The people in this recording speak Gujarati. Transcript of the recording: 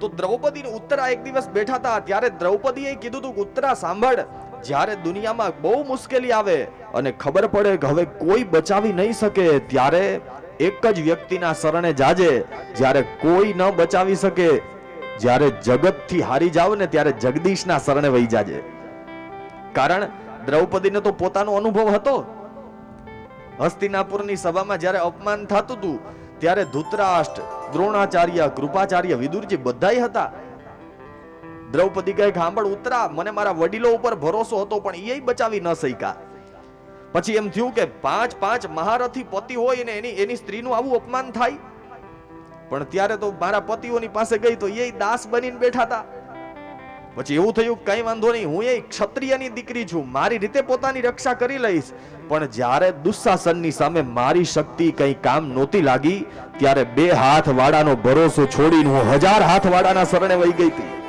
તો દ્રૌપદી ઉત્તરા એક દિવસ બેઠા હતા, ત્યારે દ્રૌપદીએ કીધું હતું, ઉત્તરા સાંભળ, જ્યારે દુનિયામાં બહુ મુશ્કેલી આવે અને ખબર પડે કે હવે કોઈ બચાવી નહીં શકે, ત્યારે એક જ વ્યક્તિના શરણે જાજે. જ્યારે કોઈ ન બચાવી શકે, જ્યારે જગતથી હારી જાવ ને, ત્યારે જગદીશના શરણે વહી જાજે. કારણ દ્રૌપદીને તો પોતાનો અનુભવ હતો. હસ્તિનાપુરની સભામાં જ્યારે અપમાન થતું હતું, ત્યારે ધૃતરાષ્ટ્ર, દ્રોણાચાર્ય, કૃપાચાર્ય, વિદુરજી બધાય હતા. દ્રૌપદી કહે, સાંભળ ઉત્તરા, મને મારા વડીલો ઉપર ભરોસો હતો, પણ એ બચાવી ન શક્યા. પછી એમ થયું કે પાંચ મહારથી પતિ હોય ને એની સ્ત્રીનું આવું અપમાન થાય. પણ ત્યારે તો મારા પતિઓની પાસે ગઈ તો એ દાસ બનીને બેઠા હતા. પછી એવું થયું, કઈ વાંધો નહીં, હું એ ક્ષત્રિયની દીકરી છું, મારી રીતે પોતાની રક્ષા કરી લઈશ. પણ જ્યારે દુશાસનની સામે મારી શક્તિ કઈ કામ નહોતી લાગી, ત્યારે 2 હાથ વાળાનો ભરોસો છોડીને હું 1000 હાથ વાળાના શરણે વહી ગઈ હતી.